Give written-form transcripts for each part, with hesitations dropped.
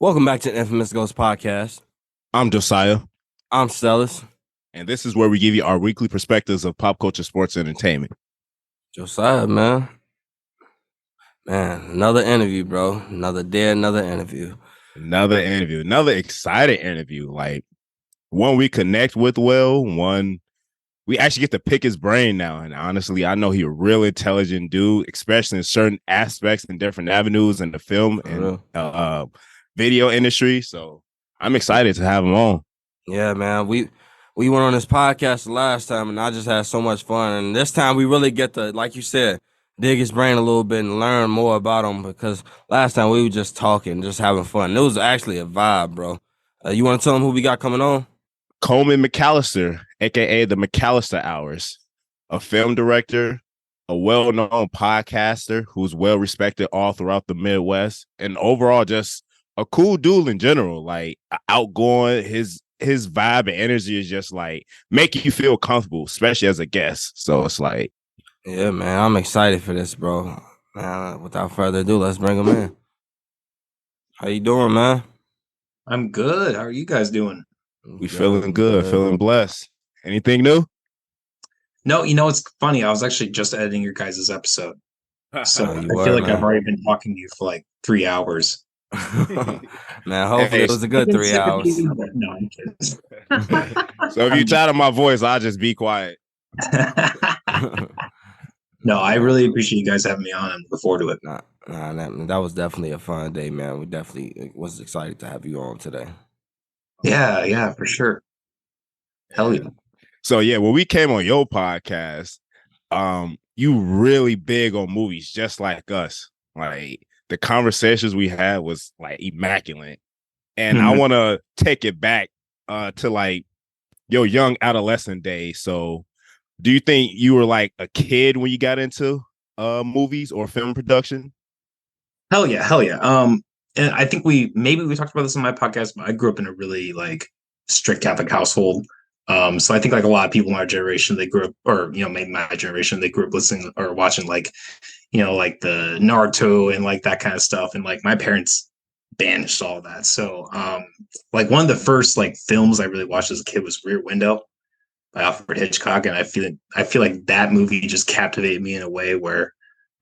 Welcome back to the Infamous Ghost Podcast. I'm Josiah. I'm Stellis. And this is where we give you our weekly perspectives of pop culture, sports, and entertainment. Josiah, man. Man, another interview, bro. Another interview. Another exciting interview. Like, one we connect with well, one we actually get to pick his brain now. And honestly, I know he's a real intelligent dude, especially in certain aspects and different avenues in the film and video industry. So I'm excited to have him on. Yeah, man. We went on this podcast the last time, and I just had so much fun. And this time we really get to, like you said, dig his brain a little bit and learn more about him, because last time we were just talking, just having fun. It was actually a vibe, bro. You want to tell him who we got coming on? Coleman Mcallister, a.k.a. the Mcallister Hours, a film director, a well-known podcaster who's well-respected all throughout the Midwest, and overall just a cool dude in general, like outgoing. His vibe and energy is just like making you feel comfortable, especially as a guest. So it's like, yeah, man, I'm excited for this, bro. Without further ado, let's bring him in. How you doing, man? I'm good. How are you guys doing? We feeling good, feeling blessed. Anything new? No, it's funny. I was actually just editing your guys' episode. So I feel like I've already been talking to you for like 3 hours. Man, hopefully it was a good 3 hours. No, I'm kidding. So if you're tired of my voice, I'll just be quiet. No, I really appreciate you guys having me on. I'm looking forward to it. That was definitely a fun day, man. We definitely was excited to have you on today. Yeah, for sure. Hell yeah. So yeah, when we came on your podcast, you really big on movies, just like us. Like the conversations we had was like immaculate. And I want to take it back to like your young adolescent days. So do you think you were like a kid when you got into movies or film production? Hell yeah. And I think we talked about this on my podcast, but I grew up in a really like strict Catholic household. So I think like a lot of people in our generation, they grew up, or maybe my generation, they grew up listening or watching like, like the Naruto and like that kind of stuff. And like my parents banished all that. So like one of the first like films I really watched as a kid was Rear Window by Alfred Hitchcock. And I feel like that movie just captivated me in a way where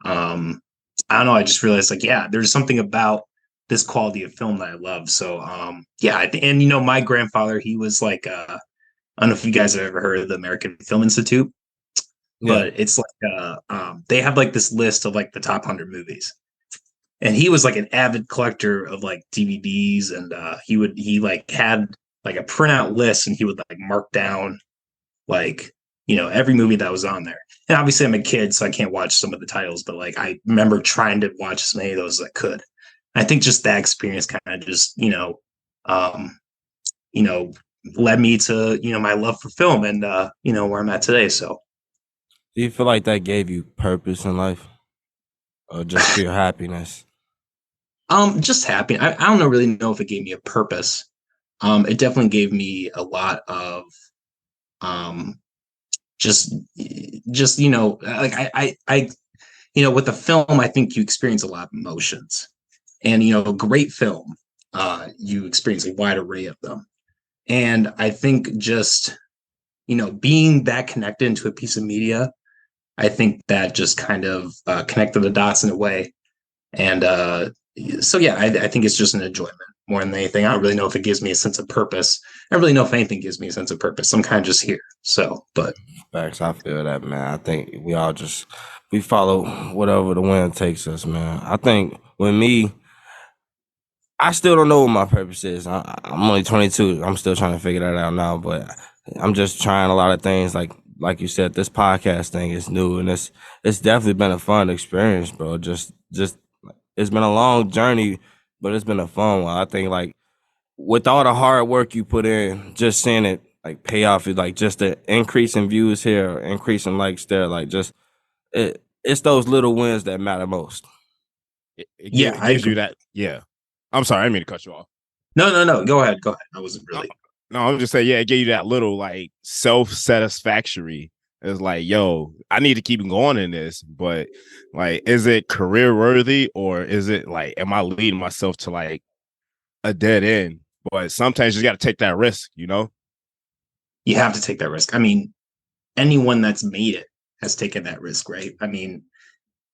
I don't know, I just realized like, yeah, there's something about this quality of film that I love. So yeah, and my grandfather, he was like I don't know if you guys have ever heard of the American Film Institute, but it's like they have like this list of like the top 100 movies, and he was like an avid collector of like DVDs, and he like had like a printout list, and he would like mark down like every movie that was on there. And obviously I'm a kid, so I can't watch some of the titles, but like I remember trying to watch as many of those as I could. I think just that experience kind of just led me to my love for film and where I'm at today. So do you feel like that gave you purpose in life, or just pure happiness? Just happy. I don't really know if it gave me a purpose. It definitely gave me a lot of just like I with the film, I think you experience a lot of emotions, and a great film, you experience a wide array of them. And I think just, being that connected into a piece of media, I think that just kind of connected the dots in a way. And so, yeah, I think it's just an enjoyment more than anything. I don't really know if it gives me a sense of purpose. I don't really know if anything gives me a sense of purpose. I'm kind of just here. So, but. Facts, I feel that, man. I think we follow whatever the wind takes us, man. I think with me, I still don't know what my purpose is. I'm only 22. I'm still trying to figure that out now, but I'm just trying a lot of things. Like you said, this podcast thing is new, and it's definitely been a fun experience, bro. Just it's been a long journey, but it's been a fun one. I think like with all the hard work you put in, just seeing it like pay off, is like just the increase in views here, increase in likes there, like just it's those little wins that matter most. It gives you that. Yeah. I'm sorry, I didn't mean to cut you off. No. Go ahead. I wasn't really. No, I'm just saying, yeah, it gave you that little like self-satisfactory. It's like, yo, I need to keep going in this, but like, is it career worthy, or is it like, am I leading myself to like a dead end, but sometimes you got to take that risk, you know? You have to take that risk. I mean, anyone that's made it has taken that risk, right? I mean,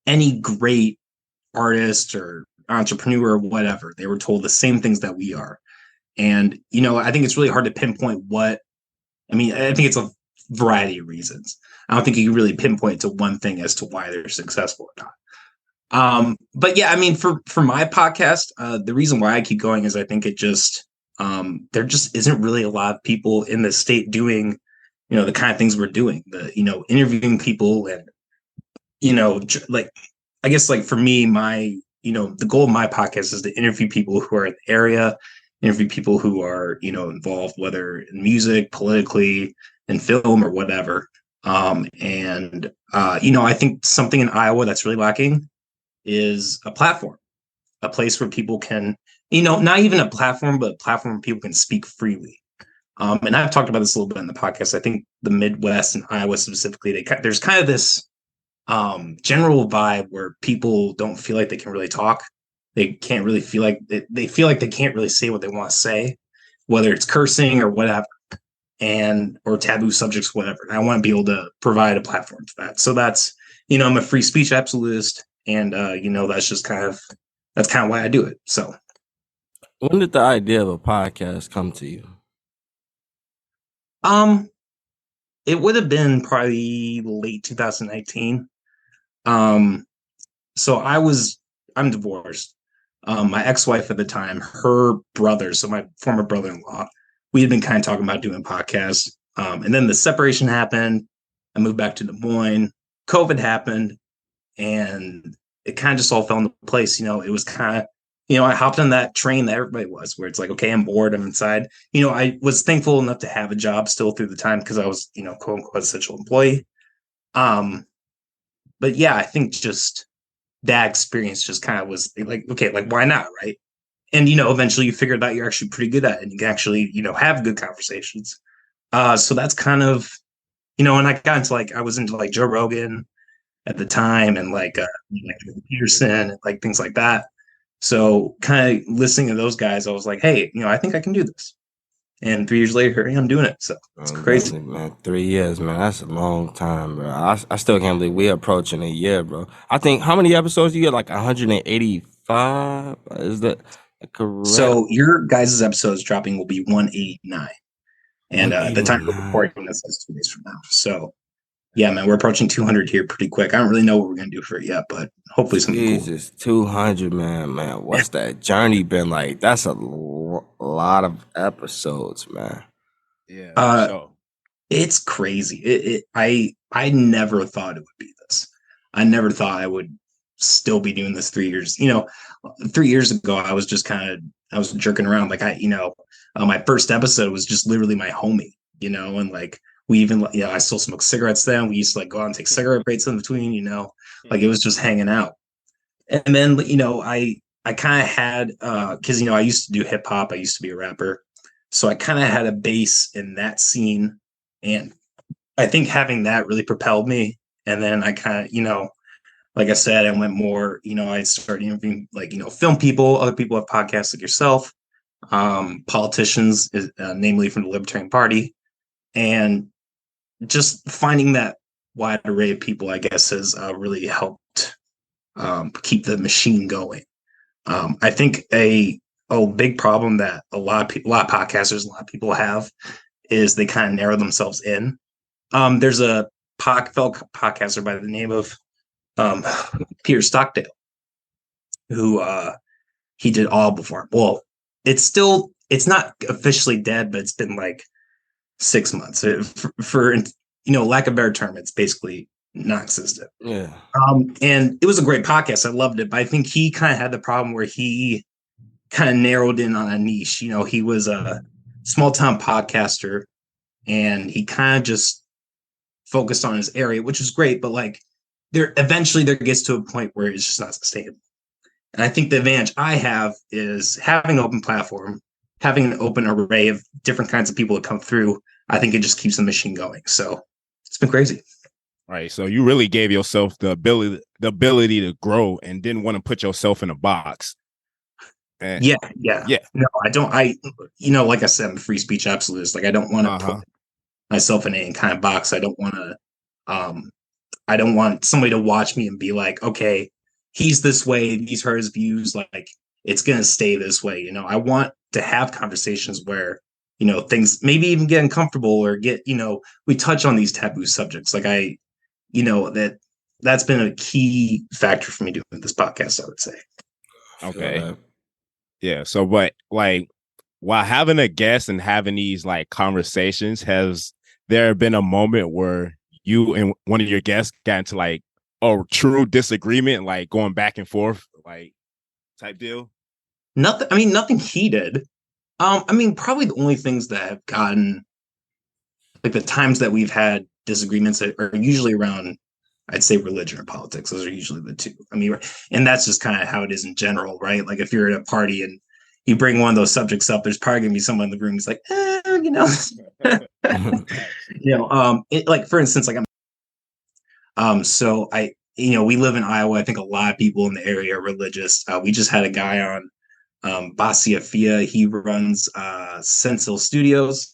any great artist or entrepreneur or whatever, they were told the same things that we are. And, I think it's really hard to pinpoint I think it's a variety of reasons. I don't think you can really pinpoint to one thing as to why they're successful or not. But yeah, I mean, for my podcast, the reason why I keep going is I think there just isn't really a lot of people in the state doing, the kind of things we're doing, interviewing people and, like, I guess like for me, the goal of my podcast is to interview people who are in the area, interview people who are, involved, whether in music, politically, in film or whatever. I think something in Iowa that's really lacking is a platform, a place where people can, not even a platform, but a platform where people can speak freely. And I've talked about this a little bit in the podcast. I think the Midwest and Iowa specifically, there's kind of this general vibe where people don't feel like they can really talk. They can't really feel like they feel like they can't really say what they want to say, whether it's cursing or whatever, or taboo subjects, whatever. And I want to be able to provide a platform for that. So that's, I'm a free speech absolutist. And that's kind of why I do it. So when did the idea of a podcast come to you? It would have been probably late 2019. So I'm divorced. My ex-wife at the time, her brother, so my former brother-in-law, we had been kind of talking about doing podcasts. And then the separation happened. I moved back to Des Moines. COVID happened. And it kind of just all fell into place. It was kind of, I hopped on that train that everybody was, where it's like, okay, I'm bored, I'm inside. I was thankful enough to have a job still through the time because I was, quote unquote, essential employee. But yeah, I think just that experience just kind of was like, okay, like why not, right? And eventually you figured out you're actually pretty good at it, and you can actually, have good conversations. So that's kind of, and I got into I was into Joe Rogan at the time, and Peterson and things like that. So kind of listening to those guys, I was like, hey, I think I can do this. And 3 years later, here I am doing it. So it's crazy, man. 3 years, man. That's a long time, bro. I still can't believe we're approaching a year, bro. I think how many episodes you get? Like 185? Is that correct? So your guys' episodes dropping will be 189. And the time we're recording this is 2 days from now. So yeah, man, we're approaching 200 here pretty quick. I don't really know what we're gonna do for it yet, but hopefully something Jesus, cool. 200, man. What's that journey been like? That's a lot of episodes, man. Yeah, sure. It's crazy. I never thought it would be this. I never thought I would still be doing this 3 years. 3 years ago, I was just I was jerking around. My first episode was just literally my homie, and we even, I still smoke cigarettes then. We used to go out and take cigarette breaks in between, it was just hanging out. And then, I kind of had, cause I used to do hip hop. I used to be a rapper. So I kind of had a base in that scene. And I think having that really propelled me. And then I kind of, like I said, I went more, I started interviewing film people, other people have podcasts like yourself, politicians, namely from the Libertarian Party. And just finding that wide array of people, I guess, has really helped keep the machine going. I think a big problem that a lot of podcasters, a lot of people have is they kind of narrow themselves in. There's a fellow podcaster by the name of Peter Stockdale, who he did all before. Well, it's not officially dead, but it's been 6 months. For lack of a better term, it's basically non-existent. Yeah. And it was a great podcast. I loved it, but I think he kind of had the problem where he kind of narrowed in on a niche. He was a small town podcaster, and he kind of just focused on his area, which is great. But there gets to a point where it's just not sustainable. And I think the advantage I have is having an open platform, having an open array of different kinds of people that come through. I think it just keeps the machine going. So it's been crazy. Right. So you really gave yourself the ability to grow and didn't want to put yourself in a box. And Yeah. yeah, No, I don't. Like I said, I'm a free speech absolutist. Like, I don't want to uh-huh. put myself in any kind of box. Um, I don't want somebody to watch me and be like, okay, he's this way, these are his views. Like, it's gonna stay this way. I want to have conversations where things maybe even get uncomfortable or we touch on these taboo subjects. Like, that's been a key factor for me doing this podcast, I would say. Feel Okay. that. Yeah. So, but like, while having a guest and having these like conversations, has there been a moment where you and one of your guests got into like a true disagreement, like going back and forth, like type deal? Nothing. I mean, nothing heated. I mean, probably the only things that have gotten like the times that we've had disagreements are usually around, I'd say, religion or politics. Those are usually the two. I mean, and that's just kind of how it is in general, right? Like, if you're at a party and you bring one of those subjects up, there's probably gonna be someone in the room who's like, like, for instance, like, so we live in Iowa. I think a lot of people in the area are religious. We just had a guy on, Basia Fia. He runs Sensil Studios.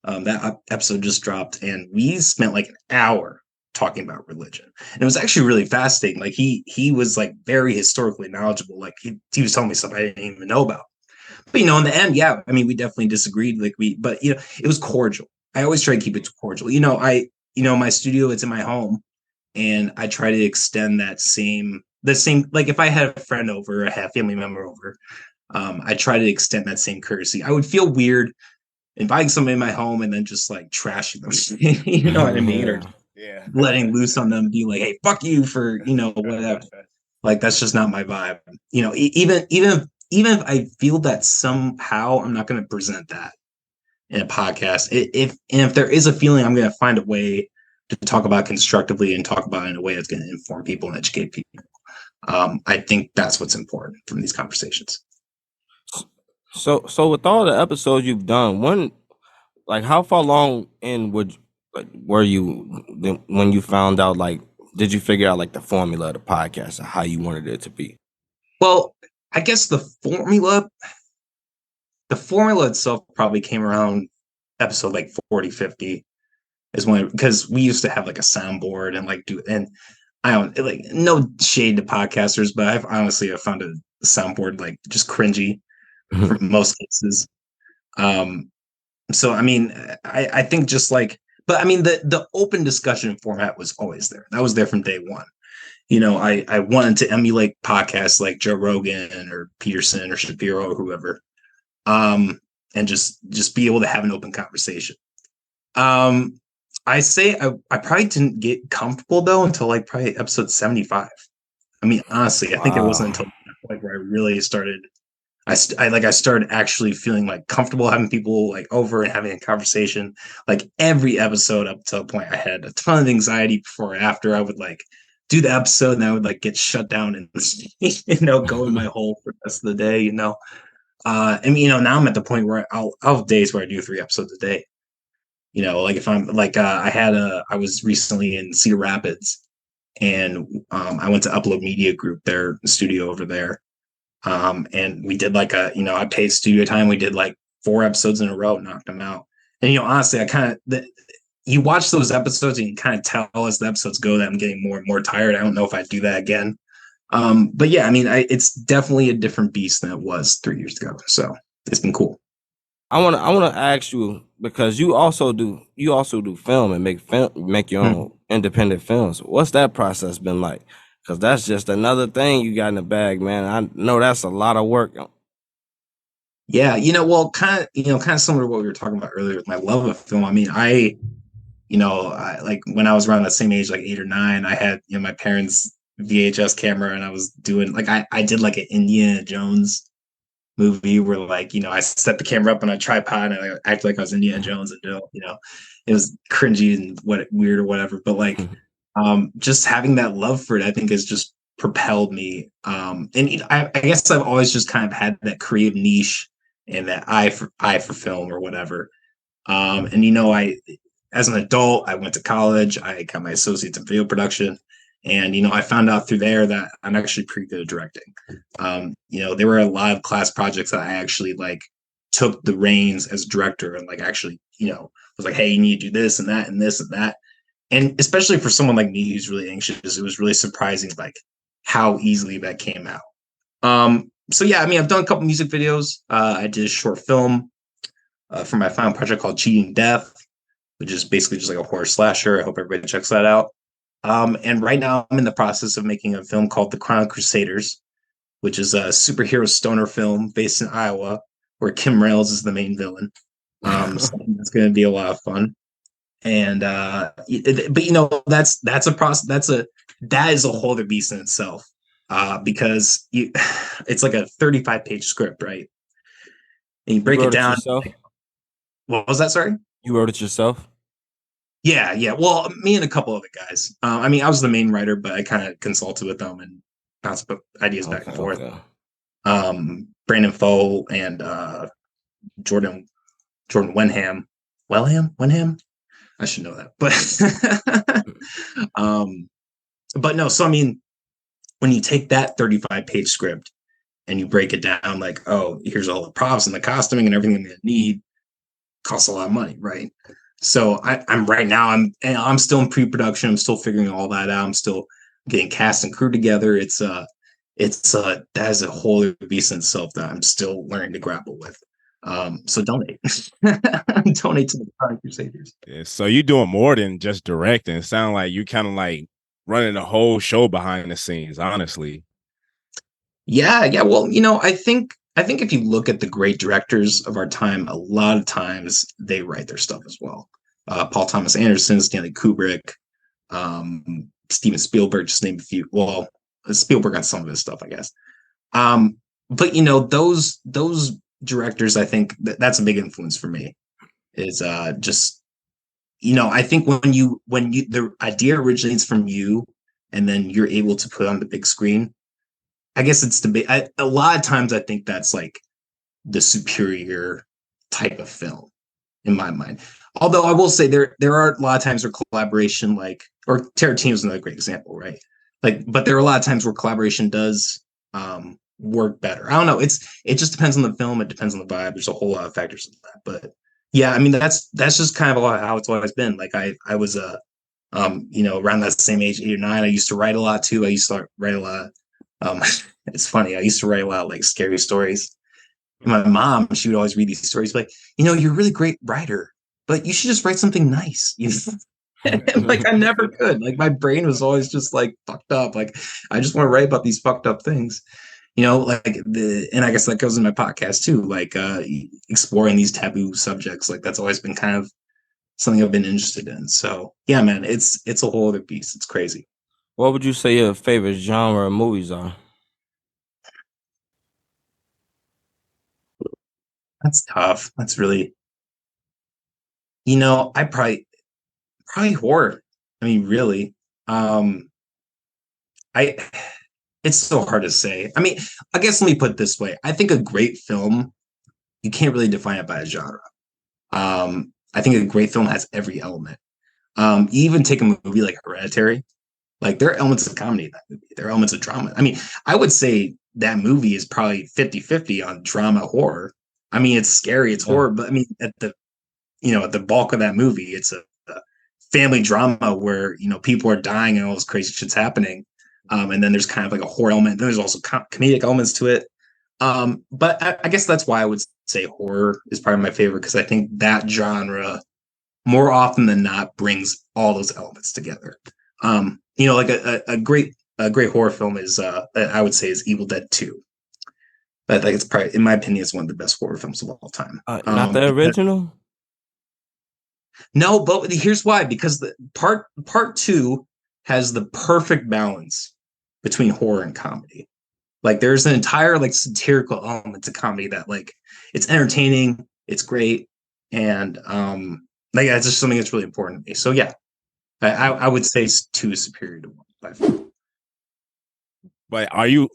That episode just dropped, and we spent like an hour talking about religion. And it was actually really fascinating. Like, he was like very historically knowledgeable. Like, he was telling me stuff I didn't even know about. But in the end, yeah, I mean, we definitely disagreed. But it was cordial. I always try to keep it cordial. My studio, it's in my home, and I try to extend the same. Like, if I had a friend over, I had a family member over, I try to extend that same courtesy. I would feel weird inviting somebody in my home and then just like trashing them. You know what I mean? Or Yeah. Yeah. letting loose on them, being like, "Hey, fuck you," for whatever. Like, that's just not my vibe. Even if I feel that somehow, I'm not going to present that in a podcast. If there is a feeling, I'm going to find a way to talk about constructively and talk about it in a way that's going to inform people and educate people. I think that's what's important from these conversations. So with all the episodes you've done, like how far along in were you when you found out, like, did you figure out like the formula of the podcast or how you wanted it to be? Well, I guess the formula itself probably came around episode like 40, 50 is when, because we used to have like a soundboard and I don't, like, no shade to podcasters, but I've found a soundboard like just cringy for most cases. Um, so I mean, I think just like, but I mean, the open discussion format was always there. That was there from day one. I wanted to emulate podcasts like Joe Rogan or Peterson or Shapiro or whoever, and just be able to have an open conversation. Um, I say I probably didn't get comfortable though until like probably episode 75. I mean, honestly, I think it wasn't Wow. until that point where I really started. I started actually feeling like comfortable having people like over and having a conversation. Like, every episode up to a point, I had a ton of anxiety before or after. I would like do the episode and I would like get shut down and go in my hole for the rest of the day. I mean, now I'm at the point where I'll have days where I do 3 episodes a day. Like, if I'm like, I was recently in Cedar Rapids, and I went to Upload Media Group, their studio over there. And we did like I paid studio time. We did like 4 episodes in a row, knocked them out. And honestly, you watch those episodes and you kind of tell as the episodes go that I'm getting more and more tired. I don't know if I'd do that again. But yeah, I mean, it's definitely a different beast than it was 3 years ago. So it's been cool. I want to ask you, because you also do film and make your own independent films. What's that process been like? Because that's just another thing you got in the bag, man. I know that's a lot of work. Yeah, well, kind of similar to what we were talking about earlier with my love of film. I mean, I like when I was around that same age, like 8 or 9, I had my parents' VHS camera, and I was doing like I did like an Indiana Jones movie where, like, I set the camera up on a tripod and I acted like I was Indiana Jones, and it was cringy and weird or whatever. But like, just having that love for it, I think, has just propelled me. And I guess I've always just kind of had that creative niche and that eye for film or whatever. And I, as an adult, I went to college. I got my associates in video production, And I found out through there that I'm actually pretty good at directing. There were a lot of class projects that I actually like took the reins as director and like actually, was like, hey, you need to do this and that and this and that. And especially for someone like me who's really anxious, it was really surprising like how easily that came out. So yeah, I mean, I've done a couple music videos. I did a short film for my final project called Cheating Death, which is basically just like a horror slasher. I hope everybody checks that out. And right now I'm in the process of making a film called The Crown Crusaders, which is a superhero stoner film based in Iowa, where Kim Rails is the main villain. So it's going to be a lot of fun. And but that's a process. That is a whole other beast in itself. Because it's like a 35-page script, right? And you break it down. Yourself? What was that? Sorry. You wrote it yourself? Yeah. Well, me and a couple other guys. I mean, I was the main writer, but I kind of consulted with them and bounced ideas back and forth. Okay. Brandon Foe and Jordan Wenham. Wenham? I should know that. But no, so I mean, when you take that 35-page script and you break it down like, oh, here's all the props and the costuming and everything that you need, costs a lot of money, right? So I'm still in pre-production. I'm still figuring all that out. I'm still getting cast and crew together. That is a whole other beast in itself that I'm still learning to grapple with. So donate. Donate to the Crown Crusaders. Yeah, so you're doing more than just directing. It sounds like you kind of like running the whole show behind the scenes, honestly. Yeah. Well, I think if you look at the great directors of our time, a lot of times they write their stuff as well. Paul Thomas Anderson, Stanley Kubrick, Steven Spielberg, just name a few. Well, Spielberg on some of his stuff, I guess. But those directors, I think that's a big influence for me. Is just I think when the idea originates from you, and then you're able to put it on the big screen. I guess it's a lot of times I think that's like the superior type of film in my mind. Although I will say there are a lot of times where collaboration, or Tarantino is another great example, right? But there are a lot of times where collaboration does work better. I don't know. It just depends on the film. It depends on the vibe. There's a whole lot of factors in that. But yeah, I mean that's just kind of how it's always been. Like I was around that same age, 8 or 9. I used to write a lot too. I used to write a lot. It's funny. I used to write a lot of like scary stories. My mom, she would always read these stories, like, you're a really great writer, but you should just write something nice. And like I never could. Like my brain was always just like fucked up. Like I just want to write about these fucked up things. And I guess that goes in my podcast too, like exploring these taboo subjects. Like that's always been kind of something I've been interested in. So yeah, man, it's a whole other piece. It's crazy. What would you say your favorite genre of movies are? That's tough. That's really, I probably horror. I mean, really. It's so hard to say. I mean, I guess let me put it this way. I think a great film, you can't really define it by a genre. I think a great film has every element. You even take a movie like Hereditary, like there are elements of comedy in that movie. There are elements of drama. I mean, I would say that movie is probably 50-50 on drama horror. I mean, it's scary, it's horror, but I mean, at the bulk of that movie, it's a family drama where, people are dying and all this crazy shit's happening. And then there's kind of like a horror element. Then there's also comedic elements to it. But I guess that's why I would say horror is probably my favorite, because I think that genre more often than not brings all those elements together. Like a great horror film is I would say is Evil Dead 2. I think it's probably, in my opinion, it's one of the best horror films of all time. Not the original? No, but here's why. Because the part 2 has the perfect balance between horror and comedy. Like there's an entire like satirical element to comedy that like it's entertaining, it's great, and like that's just something that's really important to me. So yeah, I would say 2 is superior to 1 by far. But are you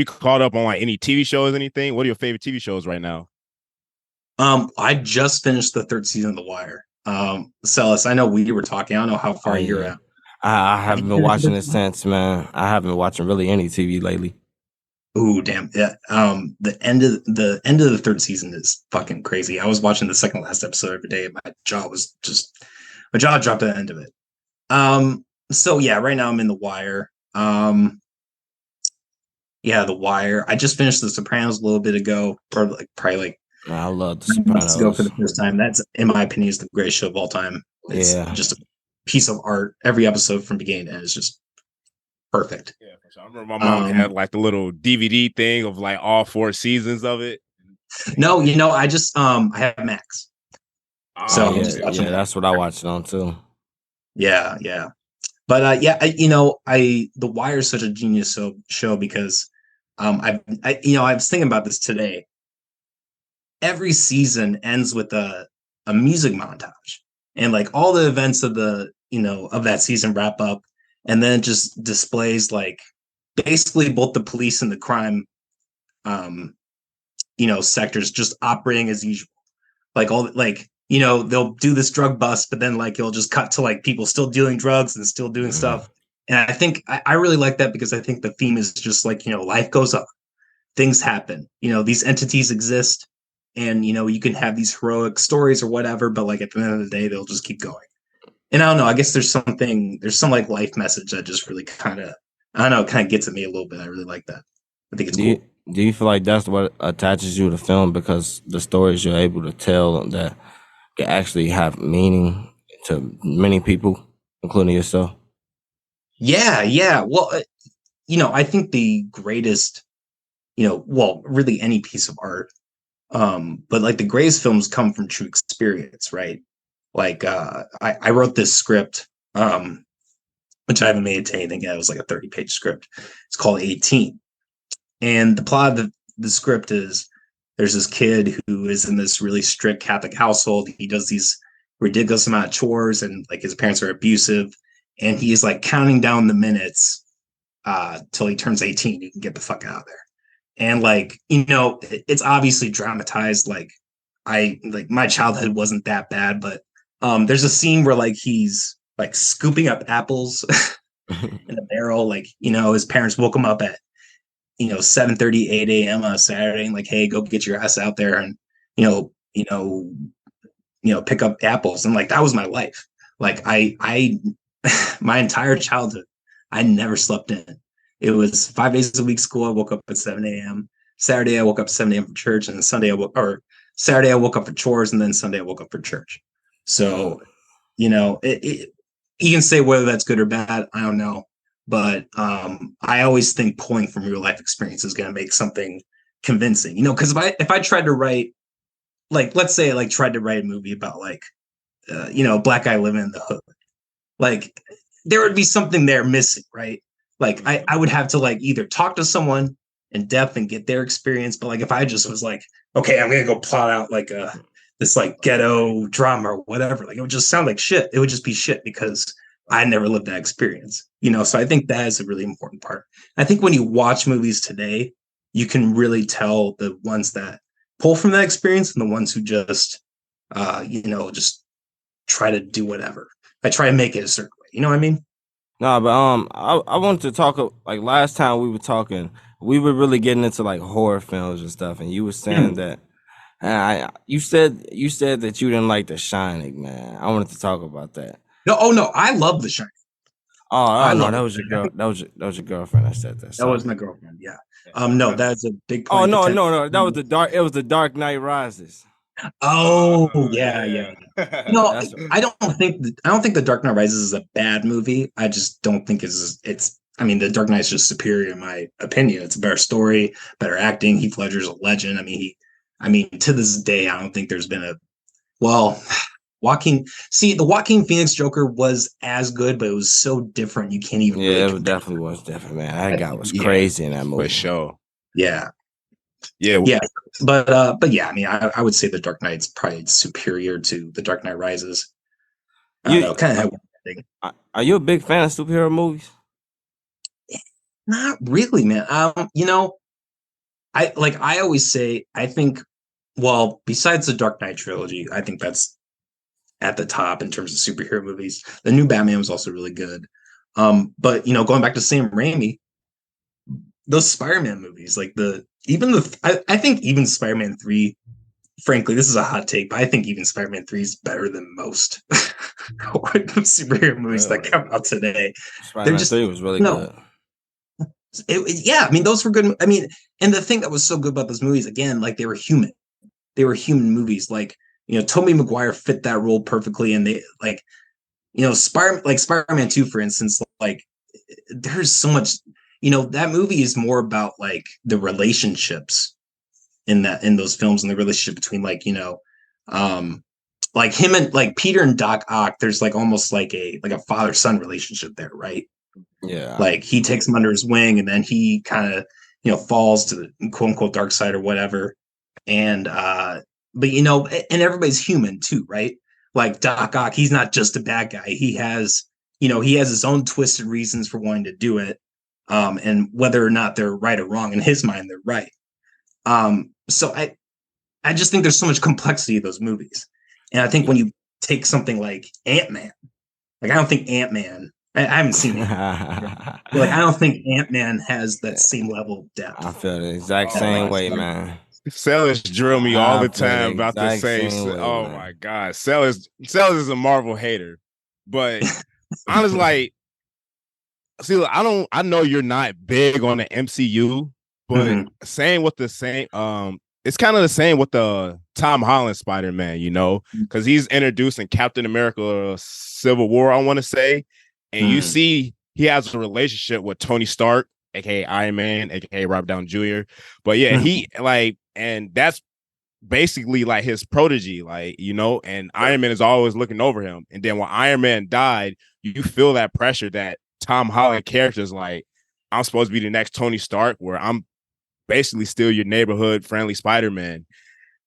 caught up on like any TV shows, anything? What are your favorite TV shows right now? I just finished the 3rd season of The Wire. Celis, I know we were talking. I don't know how far you're at. I haven't been watching it since, man. I haven't been watching really any TV lately. Ooh, damn. Yeah. The end of the third season is fucking crazy. I was watching the second last episode every day, and my jaw dropped at the end of it. So yeah, right now I'm in The Wire. Yeah, The Wire. I just finished The Sopranos a little bit ago, or like probably like Man, I love The 9 months ago for Sopranos. the first time. That's, in my opinion, is the greatest show of all time. It's Yeah. just a piece of art. Every episode from beginning to end is just perfect. Yeah, for sure. I remember my mom had Um, like the little DVD thing of like all 4 seasons of it. no, I just I have Max, so Oh I'm yeah, just watching yeah. it. That's what I watched it on too. Yeah, yeah. But yeah, I The Wire is such a genius show because I was thinking about this today. Every season ends with a music montage, and like all the events of the of that season wrap up, and then it just displays like basically both the police and the crime um sectors just operating as usual. Like all like they'll do this drug bust, but then like it'll just cut to like people still dealing drugs and still doing Mhm. stuff. And I think I really like that because I think the theme is just like life goes on, things happen, these entities exist, and you can have these heroic stories or whatever, but like at the end of the day they'll just keep going. And I don't know, I guess there's some like life message that just really kind of, I don't know, kind of gets at me a little bit. I really like that. I think it's Do you cool. do you feel like that's what attaches you to film because the stories you're able to tell that can actually have meaning to many people, including yourself? Yeah, yeah. Well, I think the greatest, well, really any piece of art, but like the greatest films come from true experience, right? Like I wrote this script, which I haven't made it to anything yet. It was like a 30-page script. It's called 18. And the plot of the script is there's this kid who is in this really strict Catholic household. He does these ridiculous amount of chores, and like his parents are abusive, and he's like counting down the minutes till he turns 18. He can get the fuck out of there. And like, it's obviously dramatized. Like my childhood wasn't that bad, but there's a scene where like he's like scooping up apples in a barrel. Like, his parents woke him up at 7:30, 8 a.m. on a Saturday, and like, hey, go get your ass out there and you know, you know, pick up apples. And like that was my life. Like I my entire childhood, I never slept in. It was 5 days a week school. I woke up at 7 a.m. Saturday, I woke up at 7 a.m. for church, and then Saturday I woke up for chores, and then Sunday I woke up for church. So, you can say whether that's good or bad. I don't know. But I always think pulling from real life experience is going to make something convincing, because if I tried to write, like, let's say I like tried to write a movie about like, a black guy living in the hood, like there would be something there missing, right? Like I would have to like either talk to someone in depth and get their experience, but like if I just was like, okay, I'm gonna go plot out like this like ghetto drama or whatever, like it would just sound like shit. It would just be shit because I never lived that experience, So I think that is a really important part. I think when you watch movies today, you can really tell the ones that pull from that experience and the ones who just just try to do whatever. I try to make it a certain way. You know what I mean? No, but I wanted to talk like last time we were talking, we were really getting into like horror films and stuff, and you were saying Mm. that, you said that you didn't like The Shining, man. I wanted to talk about that. No, oh no, I love The Shining. Oh, I no, love that The was your girl. Shining. That was your girlfriend that said that. That was Sorry. my girlfriend. Yeah. No, that's a big Oh point. no, Potential. no, no. That was the dark. It was the Dark Knight Rises. Oh yeah, yeah. Yeah. That's I don't think The Dark Knight Rises is a bad movie. I just don't think it's. I mean, The Dark Knight's just superior in my opinion. It's a better story, better acting. Heath Ledger's a legend. I mean, to this day, I don't think there's been a well. The Joaquin Phoenix Joker was as good, but it was so different. You can't even really yeah. It compare. definitely was different, man. That guy was Yeah, crazy in that for movie. sure. Yeah, Yeah. yeah, but yeah, I mean, I would say The Dark Knight's probably superior to The Dark Knight Rises. I don't You know, kind are, of. are you a big fan of superhero movies? Not really, man. I always say, I think, well, besides the Dark Knight trilogy, I think that's at the top in terms of superhero movies. The new Batman was also really good. But going back to Sam Raimi, those Spider-Man movies, like I think even Spider-Man 3, frankly, this is a hot take, but I think even Spider-Man 3 is better than most superhero movies that come out today. They're Spider-Man just 3 was really good. Yeah, I mean, those were good. I mean, and the thing that was so good about those movies, again, like they were human. They were human movies. Like, Tobey Maguire fit that role perfectly. And they like, Spider-Man 2, for instance, like there's so much, that movie is more about like the relationships in those films, and the relationship between like him and like Peter and Doc Ock. There's like almost like a father-son relationship there, right? Yeah. Like he takes him under his wing, and then he kind of falls to the quote unquote dark side or whatever. And but and everybody's human too, right? Like Doc Ock, he's not just a bad guy. He has his own twisted reasons for wanting to do it. And whether or not they're right or wrong, in his mind, they're right. So I just think there's so much complexity in those movies. And I think when you take something like Ant-Man, like I don't think Ant-Man, I haven't seen it. Like I don't think Ant-Man has that same level of depth. I feel the exact same way, man. Sellers drill me all the time about the same same. way, Oh man. my god, Sellers is a Marvel hater, but honestly, like, see, I know you're not big on the MCU, but same with the same. It's kind of the same with the Tom Holland Spider-Man, because he's introducing Captain America Civil War, I want to say, and you see he has a relationship with Tony Stark, aka Iron Man, aka Robert Downey Jr. But yeah, he and that's basically like his protege, and Iron Man is always looking over him. And then when Iron Man died, you feel that pressure that Tom Holland character is like, I'm supposed to be the next Tony Stark, where I'm basically still your neighborhood friendly Spider-Man.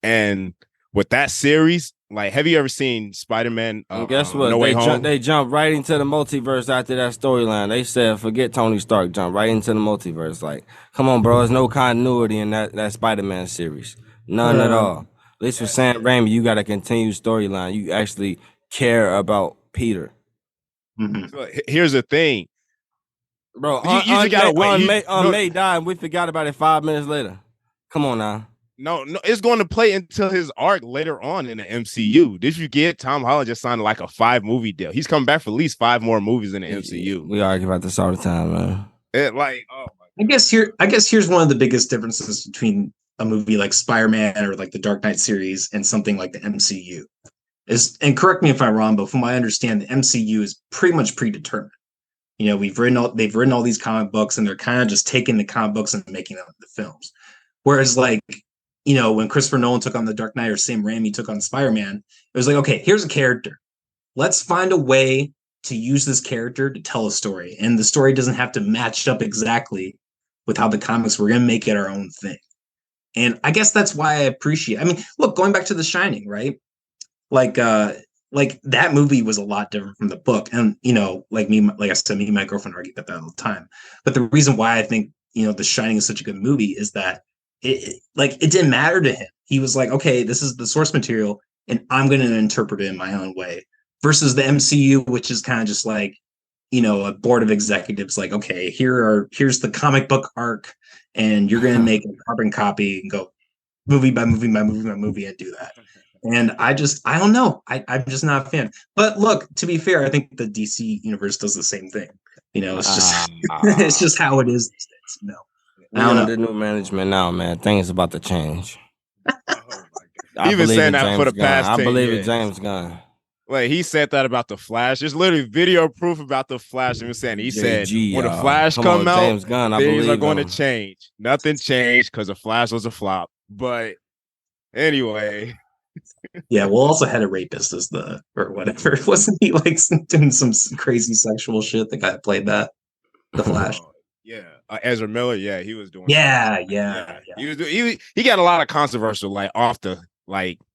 And with that series, like, have you ever seen Spider-Man? And guess what? No Way Home? They jumped right into the multiverse after that storyline. They said, forget Tony Stark, jump right into the multiverse. Like, come on, bro. There's no continuity in that Spider-Man series. None at all. At least with Sam Raimi, you got a continued storyline. You actually care about Peter. So here's the thing. Bro, you just gotta wait. May died, and we forgot about it 5 minutes later. Come on now. No, it's going to play until his arc later on in the MCU. Did you get Tom Holland just signed like a 5-movie deal? He's coming back for at least 5 more movies in the MCU. We argue about this all the time, man. Oh my God. I guess here's one of the biggest differences between a movie like Spider-Man or like the Dark Knight series and something like the MCU. And correct me if I'm wrong, but from what I understand, the MCU is pretty much predetermined. They've written all these comic books, and they're kind of just taking the comic books and making them into films. Whereas like, when Christopher Nolan took on the Dark Knight or Sam Raimi took on Spider-Man, it was like, okay, here's a character. Let's find a way to use this character to tell a story. And the story doesn't have to match up exactly with how the comics, we're going to make it our own thing. And I guess that's why I appreciate, look, going back to The Shining, right? Like that movie was a lot different from the book. And, like I said, me and my girlfriend argue about that all the time. But the reason why I think, The Shining is such a good movie is that it didn't matter to him. He was like, okay, this is the source material, and I'm going to interpret it in my own way. Versus the MCU, which is kind of just like, a board of executives, like, okay, here's the comic book arc, and you're going to make a carbon copy and go movie by movie by movie by movie and do that. And I don't know. I'm just not a fan. But look, to be fair, I think the DC universe does the same thing. It's just it's just how it is these days. We under new management now, man. Things about to change. You've been saying that for the past 10 years. I believe it's James Gunn. Like, he said that about the Flash. There's literally video proof about the Flash. He said when the Flash come out, James Gunn, things are going to change. Nothing changed because the Flash was a flop. But anyway. Yeah, we'll also had a rapist as or whatever. Wasn't he like doing some crazy sexual shit? The guy that played that, the Flash. Yeah, Ezra Miller. Yeah, he was doing. Yeah. He was doing. He got a lot of controversial, like, off the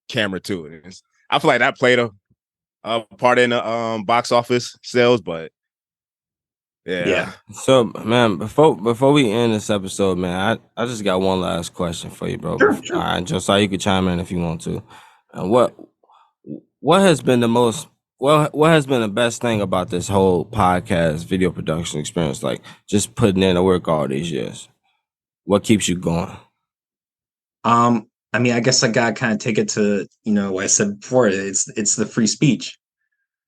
camera too. I feel like that played a part in the box office sales, but yeah. So, man, before we end this episode, man, I just got one last question for you, bro. Sure. All right, just so you can chime in if you want to. And what has been the most what has been the best thing about this whole podcast video production experience? Like just putting in the work all these years. What keeps you going? I mean, I guess I gotta kind of take it to, what I said before. It's the free speech.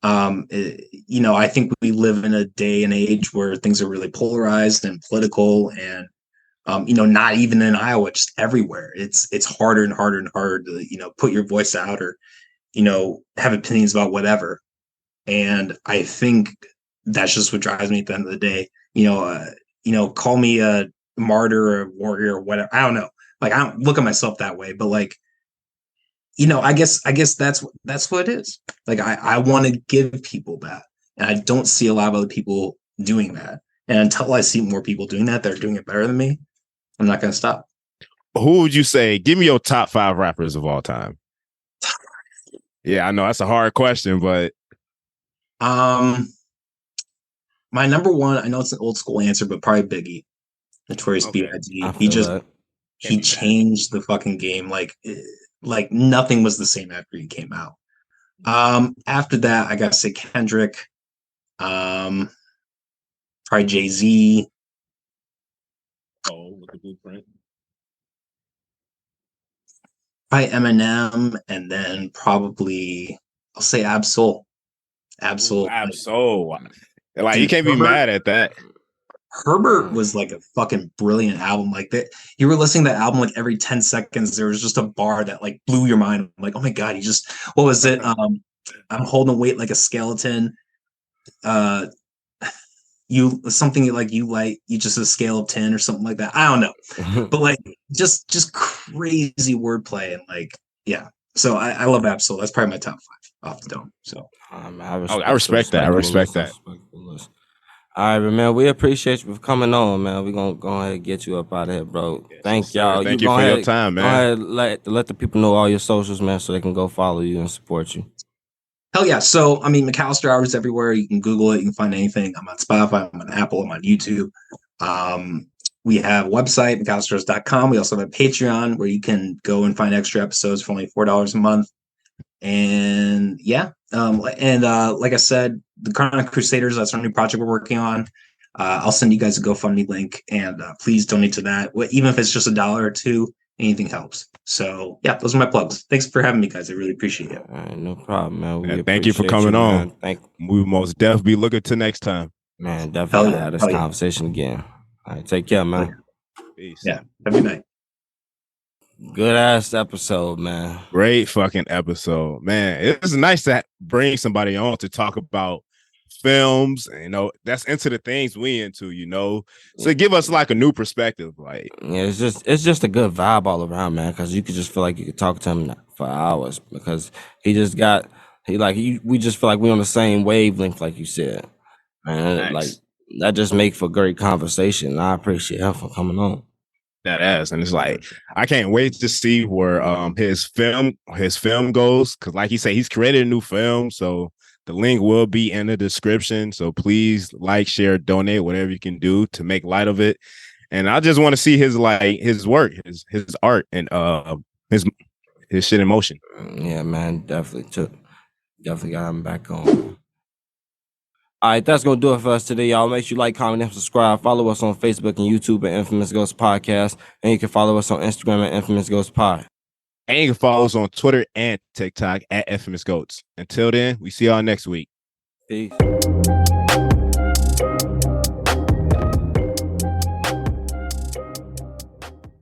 I think we live in a day and age where things are really polarized and political, and not even in Iowa, just everywhere. It's harder and harder and harder to, put your voice out or, have opinions about whatever. And I think that's just what drives me at the end of the day. Call me a martyr or a warrior or whatever. I don't know. Like, I don't look at myself that way, but like, I guess that's what it is. Like, I want to give people that, and I don't see a lot of other people doing that. And until I see more people doing that, they're doing it better than me, I'm not going to stop. Who would you say? Give me your top 5 rappers of all time. Yeah, I know that's a hard question, but my number one, I know it's an old school answer, but probably Biggie, Notorious B.I.G. He changed the fucking game. Like nothing was the same after he came out. After that, I gotta say Kendrick, probably Jay-Z. with the Blueprint. Probably Eminem, and then probably I'll say Absol. Absol. Like, Dude, you can't be mad at that. Herbert was like a fucking brilliant album. Like that, you were listening to that album like every 10 seconds. There was just a bar that like blew your mind. I'm like, oh my god, what was it? I'm holding weight like a skeleton. You something you just a scale of 10 or something like that. I don't know, but like just crazy wordplay and like yeah. So I love Absol. That's probably my top 5 off the dome. So I respect that. I respect that. All right, but man, we appreciate you for coming on, man. We're gonna go ahead and get you up out of here, bro. Yes, Thank y'all. Thank you for your time, man. Go ahead, let the people know all your socials, man, so they can go follow you and support you. Hell yeah. So, I mean, Mcallister Hours everywhere. You can Google it. You can find anything. I'm on Spotify. I'm on Apple. I'm on YouTube. We have a website, McAllisters.com. We also have a Patreon where you can go and find extra episodes for only $4 a month. And yeah. Like I said, the Chronic Crusaders, that's our new project we're working on. I'll send you guys a GoFundMe link, and please donate to that. Even if it's just $1 or $2, anything helps. So yeah, those are my plugs. Thanks for having me, guys. I really appreciate it. All right, no problem, man. Thank you for coming on. We most definitely be looking to next time. Man, definitely have this conversation again. All right, take care, man. Peace. Yeah, have a good night. Good ass episode, man. Great fucking episode, man. It's nice to bring somebody on to talk about films, that's into the things we into, so give us like a new perspective. Like, yeah, it's just a good vibe all around, man, because you could just feel like you could talk to him for hours, because we just feel like we're on the same wavelength, like you said, man. Nice. Like that just make for great conversation. I appreciate him for coming on. That ass, and it's like I can't wait to see where his film goes, because like he said, he's created a new film, so the link will be in the description. So please like, share, donate, whatever you can do to make light of it. And I just want to see his work, his art, and his shit in motion. Yeah, man, definitely got him back on. All right, that's going to do it for us today, y'all. Make sure you like, comment, and subscribe. Follow us on Facebook and YouTube at Infamous Ghost Podcast. And you can follow us on Instagram at Infamous Ghost Pod. And you can follow us on Twitter and TikTok at Infamous Goats. Until then, we see y'all next week. Peace.